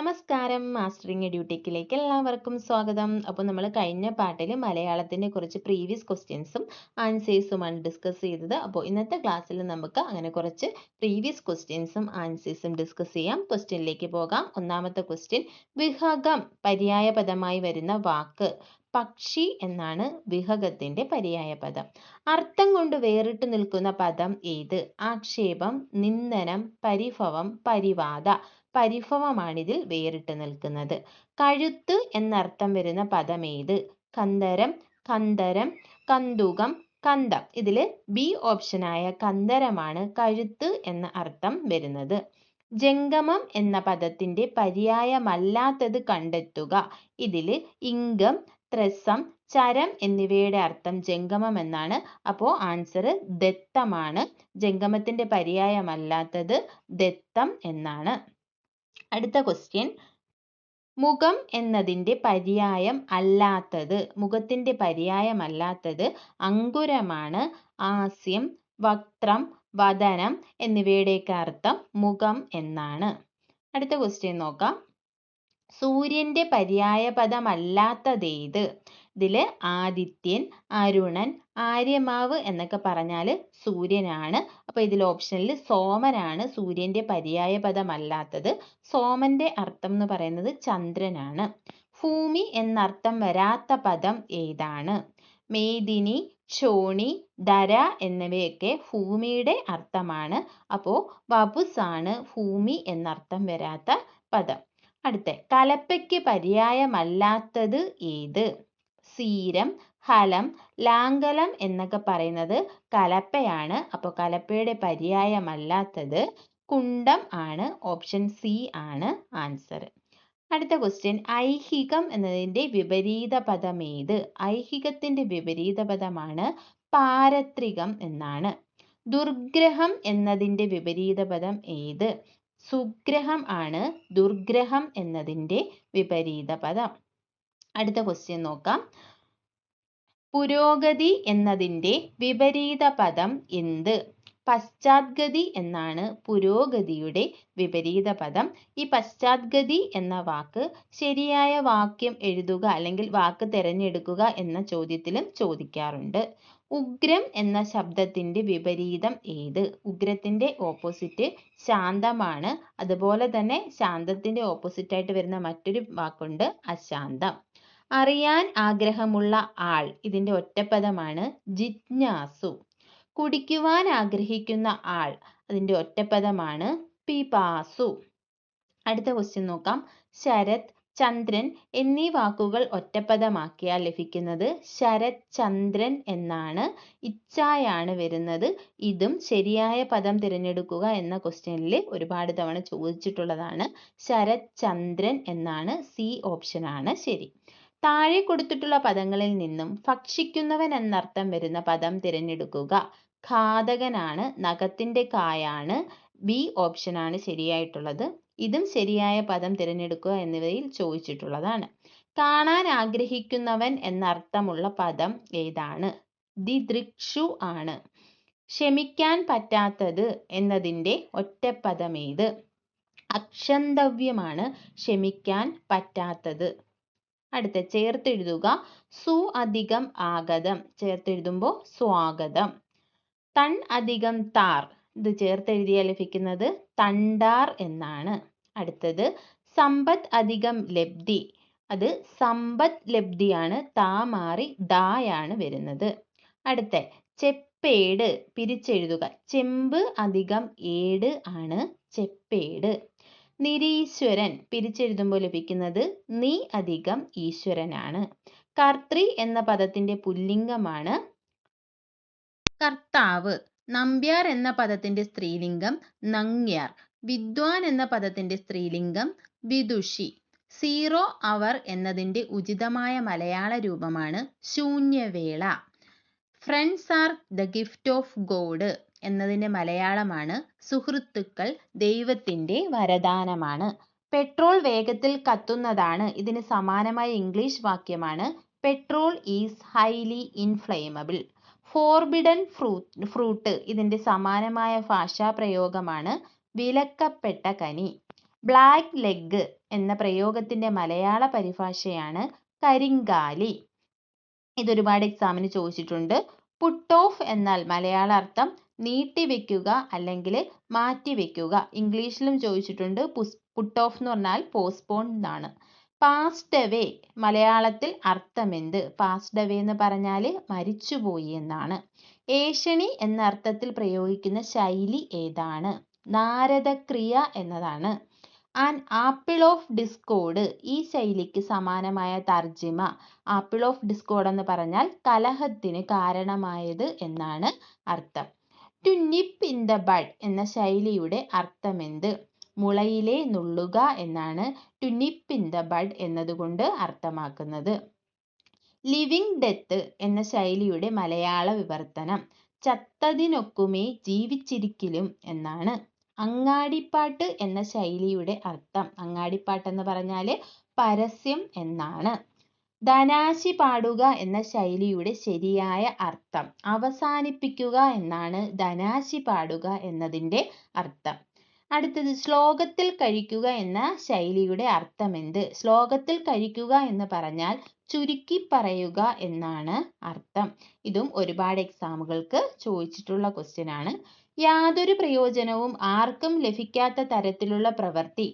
നമസ്കാരം, മാസ്റ്ററിങ് എഡ്യൂടെക്കിലേക്ക് എല്ലാവർക്കും സ്വാഗതം. അപ്പോൾ നമ്മൾ കഴിഞ്ഞ പാട്ടിൽ മലയാളത്തിൻ്റെ കുറച്ച് പ്രീവിയസ് ക്വസ്റ്റ്യൻസും ആൻസേഴ്സുമാണ് ഡിസ്കസ് ചെയ്തത്. അപ്പോൾ ഇന്നത്തെ ക്ലാസ്സിൽ നമുക്ക് അങ്ങനെ കുറച്ച് പ്രീവിയസ് ക്വസ്റ്റ്യൻസും ആൻസേഴ്സും ഡിസ്കസ് ചെയ്യാം. ക്വസ്റ്റ്യനിലേക്ക് പോകാം. ഒന്നാമത്തെ ക്വസ്റ്റ്യൻ, വിഹഗം പര്യായ പദമായി വരുന്ന വാക്ക് പക്ഷി എന്നാണ് വിഹഗത്തിന്റെ പര്യായ പദം. അർത്ഥം കൊണ്ട് വേറിട്ട് നിൽക്കുന്ന പദം ഏത്? ആക്ഷേപം, നിന്ദനം, പരിഭവം, പരിവാദ. പരിഭവമാണിതിൽ വേറിട്ട് നിൽക്കുന്നത്. കഴുത്ത് എന്നർത്ഥം വരുന്ന പദം ഏത്? കന്ദരം, കന്ദരം, കന്തുകം, കന്തം. ഇതിൽ ബി ഓപ്ഷനായ കന്ദരമാണ് കഴുത്ത് എന്ന അർത്ഥം വരുന്നത്. ജംഗമം എന്ന പദത്തിന്റെ പര്യായമല്ലാത്തത് കണ്ടെത്തുക. ഇതിൽ ഇംഗം, ത്രസം, ചരം എന്നിവയുടെ അർത്ഥം ജംഗമം എന്നാണ്. അപ്പോൾ ആൻസർ ദത്തമാണ്. ജംഗമത്തിന്റെ പര്യായമല്ലാത്തത് ദത്തം എന്നാണ്. അടുത്ത ക്വസ്റ്റ്യൻ, മുഖം എന്നതിൻ്റെ പര്യായം അല്ലാത്തത്, മുഖത്തിന്റെ പര്യായം അല്ലാത്തത് അങ്കുരമാണ്. ആസ്യം, വക്ത്രം, വദനം എന്നിവയുടെയൊക്കെ അർത്ഥം മുഖം എന്നാണ്. അടുത്ത ക്വസ്റ്റ്യൻ നോക്കാം. സൂര്യന്റെ പര്യായ പദമല്ലാത്തതേത്? ഇതിൽ ആദിത്യൻ, അരുണൻ, ആര്യമാവ് എന്നൊക്കെ പറഞ്ഞാൽ സൂര്യനാണ്. അപ്പോൾ ഇതിൽ ഓപ്ഷനിൽ സോമനാണ് സൂര്യന്റെ പര്യായ പദമല്ലാത്തത്. സോമന്റെ അർത്ഥം എന്ന് പറയുന്നത് ചന്ദ്രനാണ്. ഭൂമി എന്നർത്ഥം വരാത്ത പദം ഏതാണ്? മേദിനി, ചോണി, ധര എന്നിവയൊക്കെ ഭൂമിയുടെ അർത്ഥമാണ്. അപ്പോൾ വപുസാണ് ഭൂമി എന്നർത്ഥം വരാത്ത പദം. അടുത്ത, കലപ്പയ്ക്ക് പര്യായമല്ലാത്തത് ഏത്? സീരം, ഹലം, ലാംഗലം എന്നൊക്കെ പറയുന്നത് കലപ്പയാണ്. അപ്പോൾ കലപ്പയുടെ പര്യായമല്ലാത്തത് കുണ്ടം ആണ്. ഓപ്ഷൻ സി ആണ് ആൻസർ. അടുത്ത ക്വസ്റ്റ്യൻ, ഐഹികം എന്നതിൻ്റെ വിപരീത പദം ഏത്? ഐഹികത്തിന്റെ വിപരീത പദമാണ് പാരത്രികം എന്നാണ്. ദുർഗ്രഹം എന്നതിൻ്റെ വിപരീത പദം ഏത്? സുഗ്രഹം ആണ് ദുർഗ്രഹം എന്നതിൻ്റെ വിപരീത പദം. അടുത്ത ക്വസ്റ്റ്യൻ നോക്കാം. പുരോഗതി എന്നതിൻ്റെ വിപരീത പദം എന്ത്? പശ്ചാത്ഗതി എന്നാണ് പുരോഗതിയുടെ വിപരീത പദം. ഈ പശ്ചാത്ഗതി എന്ന വാക്ക് ശരിയായ വാക്യം എഴുതുക അല്ലെങ്കിൽ വാക്ക് തിരഞ്ഞെടുക്കുക എന്ന ചോദ്യത്തിലും ചോദിക്കാറുണ്ട്. ഉഗ്രം എന്ന ശബ്ദത്തിന്റെ വിപരീതം ഏത്? ഉഗ്രത്തിന്റെ ഓപ്പോസിറ്റ് ശാന്തമാണ്. അതുപോലെ തന്നെ ശാന്തത്തിന്റെ ഓപ്പോസിറ്റ് ആയിട്ട് വരുന്ന മറ്റൊരു വാക്കുണ്ട് അശാന്തം. അറിയാൻ ആഗ്രഹമുള്ള ആൾ, ഇതിന്റെ ഒറ്റപ്പദമാണ് ജിജ്ഞാസു. കുടിക്കുവാൻ ആഗ്രഹിക്കുന്ന ആൾ, അതിന്റെ ഒറ്റപ്പദമാണ് പിപാസു. അടുത്ത ക്വസ്റ്റ്യൻ നോക്കാം. ശരത്, ചന്ദ്രൻ എന്നീ വാക്കുകൾ ഒറ്റപ്പദമാക്കിയാൽ ലഭിക്കുന്നത് ശരത് ചന്ദ്രൻ എന്നാണ്. ഇച്ഛായാണ് വരുന്നത്. ഇതും ശരിയായ പദം തിരഞ്ഞെടുക്കുക എന്ന ക്വസ്റ്റ്യനിൽ ഒരുപാട് തവണ ചോദിച്ചിട്ടുള്ളതാണ്. ശരത് ചന്ദ്രൻ എന്നാണ്. സി ഓപ്ഷനാണ് ശരി. താഴെ കൊടുത്തിട്ടുള്ള പദങ്ങളിൽ നിന്നും ഭക്ഷിക്കുന്നവൻ എന്നർത്ഥം വരുന്ന പദം തിരഞ്ഞെടുക്കുക. ഘാതകനാണ്, നഖത്തിന്റെ കായാണ്. ബി ഓപ്ഷനാണ് ശരിയായിട്ടുള്ളത്. ഇതും ശരിയായ പദം തിരഞ്ഞെടുക്കുക എന്നിവയിൽ ചോദിച്ചിട്ടുള്ളതാണ്. കാണാൻ ആഗ്രഹിക്കുന്നവൻ എന്നർത്ഥമുള്ള പദം ഏതാണ്? ദിദൃക്ഷു ആണ്. ക്ഷമിക്കാൻ പറ്റാത്തത് എന്നതിൻ്റെ ഒറ്റപ്പദം ഏത്? അക്ഷന്തവ്യമാണ് ക്ഷമിക്കാൻ പറ്റാത്തത്. അടുത്ത, ചേർത്തെഴുതുക. സു അധികം ആഗതം, ചേർത്തെഴുതുമ്പോൾ സ്വാഗതം. തൺ അധികം താർ, ഇത് ചേർത്തെഴുതിയാൽ ലഭിക്കുന്നത് തണ്ടാർ എന്നാണ്. അടുത്തത്, സമ്പത്ത് അധികം ലബ്ധി, അത് സമ്പത്ത് ലബ്ധിയാണ്. താ മാറി ദായാണ് വരുന്നത്. അടുത്ത, ചെപ്പേട് പിരിച്ചെഴുതുക. ചെമ്പ് അധികം ഏട് ആണ് ചെപ്പേട്. നിരീശ്വരൻ പിരിച്ചെഴുതുമ്പോൾ ലഭിക്കുന്നത് നീ അധികം ഈശ്വരനാണ്. കർത്തൃ എന്ന പദത്തിന്റെ പുല്ലിംഗമാണ് കർത്താവ്. നമ്പ്യാർ എന്ന പദത്തിന്റെ സ്ത്രീലിംഗം നങ്ങ്യാർ. വിദ്വാൻ എന്ന പദത്തിന്റെ സ്ത്രീലിംഗം വിദുഷി. സീറോ അവർ എന്നതിന്റെ ഉചിതമായ മലയാള രൂപമാണ് ശൂന്യവേള. Friends are the gift of God എന്നതിൻ്റെ മലയാളമാണ് സുഹൃത്തുക്കൾ ദൈവത്തിൻ്റെ വരദാനമാണ്. പെട്രോൾ വേഗത്തിൽ കത്തുന്നതാണ്, ഇതിന് സമാനമായ ഇംഗ്ലീഷ് വാക്യമാണ് petrol is highly inflammable. Forbidden fruit, ഇതിൻ്റെ സമാനമായ ഭാഷാ പ്രയോഗമാണ് വിലക്കപ്പെട്ട കനി. ബ്ലാക്ക് ലെഗ് എന്ന പ്രയോഗത്തിന്റെ മലയാള പരിഭാഷയാണ് കരിങ്കാലി. ഇതൊരുപാട് എക്സാമിന് ചോദിച്ചിട്ടുണ്ട്. പുട്ട് ഓഫ് എന്നാൽ മലയാള അർത്ഥം നീട്ടിവെക്കുക അല്ലെങ്കിൽ മാറ്റിവെക്കുക. ഇംഗ്ലീഷിലും ചോദിച്ചിട്ടുണ്ട്. പുട്ട് ഓഫ് എന്ന് പറഞ്ഞാൽ പോസ്റ്റ്പോൺ എന്നാണ്. പാസ്ഡ് അവേ മലയാളത്തിൽ അർത്ഥമെന്ത്? പാസ്ഡ് അവേ എന്ന് പറഞ്ഞാൽ മരിച്ചുപോയി എന്നാണ്. ഏഷണി എന്ന അർത്ഥത്തിൽ പ്രയോഗിക്കുന്ന ശൈലി ഏതാണ്? നാരദക്രിയ എന്നതാണ്. ആൻ ആപ്പിൾ ഓഫ് ഡിസ്കോർഡ് ഈ ശൈലിക്ക് സമാനമായ തർജിമ. ആപ്പിൾ ഓഫ് ഡിസ്കോർഡ് എന്ന് പറഞ്ഞാൽ കലഹത്തിന് കാരണമായത് എന്നാണ് അർത്ഥം. ടു നിപ്പ് ഇൻ ദ ബഡ് എന്ന ശൈലിയുടെ അർത്ഥമെന്ത്? മുളയിലെ നുള്ളുക എന്നാണ് ടു നിപ്പ് ഇൻ ദ ബഡ് എന്നതുകൊണ്ട് അർത്ഥമാക്കുന്നത്. ലിവിങ് ഡെത്ത് എന്ന ശൈലിയുടെ മലയാള വിവർത്തനം ചത്തതിനൊക്കുമേ ജീവിച്ചിരിക്കലും എന്നാണ്. അങ്ങാടിപ്പാട്ട് എന്ന ശൈലിയുടെ അർത്ഥം, അങ്ങാടിപ്പാട്ട് എന്ന് പറഞ്ഞാൽ പരസ്യം എന്നാണ്. ധനാശി പാടുക എന്ന ശൈലിയുടെ ശരിയായ അർത്ഥം അവസാനിപ്പിക്കുക എന്നാണ് ധനാശി പാടുക എന്നതിൻ്റെ അർത്ഥം. അടുത്തത് ശ്ലോകത്തിൽ കഴിക്കുക എന്ന ശൈലിയുടെ അർത്ഥമെന്ത്? ശ്ലോകത്തിൽ കഴിക്കുക എന്ന് പറഞ്ഞാൽ ചുരുക്കി പറയുക എന്നാണ് അർത്ഥം. ഇതും ഒരുപാട് എക്സാമുകൾക്ക് ചോദിച്ചിട്ടുള്ള ക്വസ്റ്റ്യൻ ആണ്. യാതൊരു പ്രയോജനവും ആർക്കും ലഭിക്കാത്ത തരത്തിലുള്ള പ്രവൃത്തി.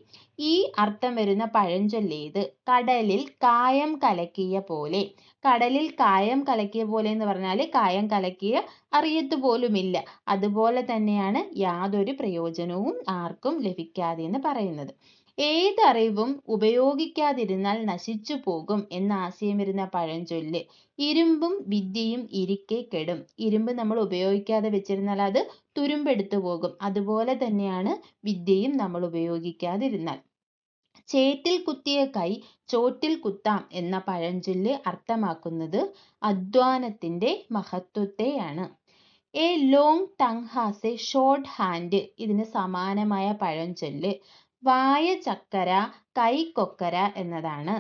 ഈ അർത്ഥം വരുന്ന പഴഞ്ചൊല്ലേത്? കടലിൽ കായം കലക്കിയ പോലെ. കടലിൽ കായം കലക്കിയ പോലെ എന്ന് പറഞ്ഞാൽ കായം കലക്കിയ അറിയത്ത് പോലുമില്ല. അതുപോലെ തന്നെയാണ് യാതൊരു പ്രയോജനവും ആർക്കും ലഭിക്കാതെ എന്ന് പറയുന്നത്. ഏതറിവും ഉപയോഗിക്കാതിരുന്നാൽ നശിച്ചു പോകും എന്ന ആശയം വരുന്ന പഴഞ്ചൊല്ല്. ഇരുമ്പും വിദ്യയും ഇരിക്കെ കെടും. ഇരുമ്പ് നമ്മൾ ഉപയോഗിക്കാതെ വെച്ചിരുന്നാൽ അത് തുരുമ്പെടുത്തു പോകും. അതുപോലെ തന്നെയാണ് വിദ്യയും നമ്മൾ ഉപയോഗിക്കാതിരുന്നാൽ. ചേറ്റിൽ കുത്തിയ കൈ ചോറ്റിൽ കുത്താം എന്ന പഴഞ്ചൊല്ല് അർത്ഥമാക്കുന്നത് അധ്വാനത്തിന്റെ മഹത്വത്തെയാണ്. A long tongue has a short hand ഇതിന് സമാനമായ പഴഞ്ചൊല്ല് വായ ചക്കര കൈ കൊക്കര എന്നതാണ്.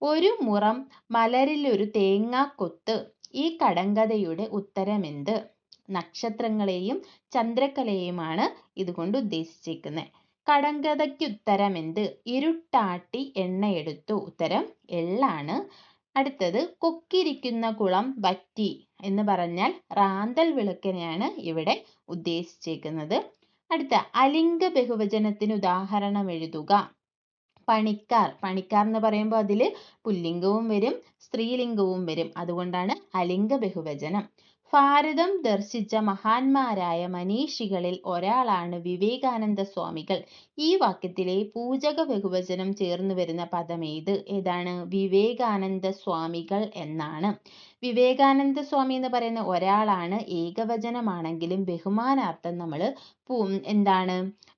ഒരു മുറം മലരിലൊരു തേങ്ങാക്കൊത്ത് ഈ കടങ്കഥയുടെ ഉത്തരമെന്ത്? നക്ഷത്രങ്ങളെയും ചന്ദ്രക്കലയെയുമാണ് ഇതുകൊണ്ട് ഉദ്ദേശിച്ചിരിക്കുന്നത്. കടങ്കഥയ്ക്ക് ഉത്തരമെന്ത്? ഇരുട്ടാട്ടി എണ്ണയെടുത്തു. ഉത്തരം എള്ളാണ്. അടുത്തത് കൊക്കിരിക്കുന്ന കുളം വറ്റി എന്ന് പറഞ്ഞാൽ റാന്തൽ വിളക്കിനെയാണ് ഇവിടെ ഉദ്ദേശിച്ചിരിക്കുന്നത്. അടുത്ത അലിംഗ ബഹുവചനത്തിന് ഉദാഹരണം എഴുതുക. പണിക്കാർ. പണിക്കാർ എന്ന് പറയുമ്പോൾ അതിൽ പുല്ലിംഗവും വരും സ്ത്രീലിംഗവും വരും. അതുകൊണ്ടാണ് അലിംഗ ബഹുവചനം. ഭാരതം ദർശിച്ച മഹാന്മാരായ മനീഷികളിൽ ഒരാളാണ് വിവേകാനന്ദ സ്വാമികൾ. ഈ വാക്യത്തിലെ പൂജക ബഹുവചനം ചേർന്ന് വരുന്ന പദം ഏതാണ്? വിവേകാനന്ദ സ്വാമികൾ എന്നാണ്. വിവേകാനന്ദ സ്വാമി എന്ന് പറയുന്ന ഒരാളാണ് ഏകവചനമാണെങ്കിലും ബഹുമാനാർത്ഥം നമ്മൾ എന്താണ്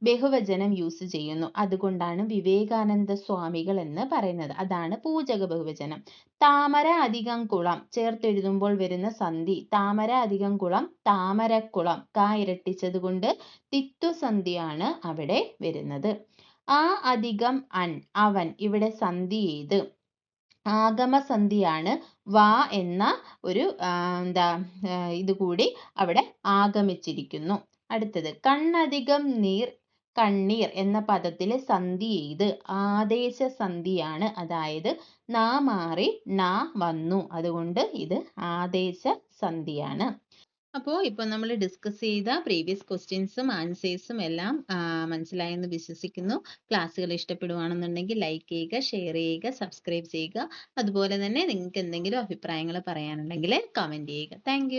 ബഹുവചനം യൂസ് ചെയ്യുന്നു. അതുകൊണ്ടാണ് വിവേകാനന്ദ സ്വാമികൾ എന്ന് പറയുന്നത്. അതാണ് പൂജക ബഹുവചനം. താമര അധികം കുളം ചേർത്തെഴുതുമ്പോൾ വരുന്ന സന്ധി താമര അധികം കുളം താമരക്കുളം. കാ ഇരട്ടിച്ചത് കൊണ്ട് തിത്വസന്ധിയാണ് അവിടെ വരുന്നത്. ആ അധികം അൻ അവൻ ഇവിടെ സന്ധി ഏത്? ആഗമസന്ധിയാണ്. വാ എന്ന ഒരു ഇതുകൂടി അവിടെ ആഗമിച്ചിരിക്കുന്നു. അടുത്തത് കണ്ണധികം നീർ കണ്ണീർ എന്ന പദത്തിലെ സന്ധി ഏത്? ആദേശ സന്ധിയാണ്. അതായത് നാ മാറി നാ വന്നു. അതുകൊണ്ട് ഇത് ആദേശ സന്ധിയാണ്. അപ്പോൾ ഇപ്പോൾ നമ്മൾ ഡിസ്കസ് ചെയ്ത പ്രീവിയസ് ക്വസ്റ്റ്യൻസും ആൻസേഴ്സും എല്ലാം മനസ്സിലായെന്ന് വിശ്വസിക്കുന്നു. ക്ലാസ്സുകൾ ഇഷ്ടപ്പെടുവാണെന്നുണ്ടെങ്കിൽ ലൈക്ക് ചെയ്യുക, ഷെയർ ചെയ്യുക, സബ്സ്ക്രൈബ് ചെയ്യുക. അതുപോലെ തന്നെ നിങ്ങൾക്ക് എന്തെങ്കിലും അഭിപ്രായങ്ങൾ പറയാനുണ്ടെങ്കിൽ കമൻറ്റ് ചെയ്യുക. താങ്ക്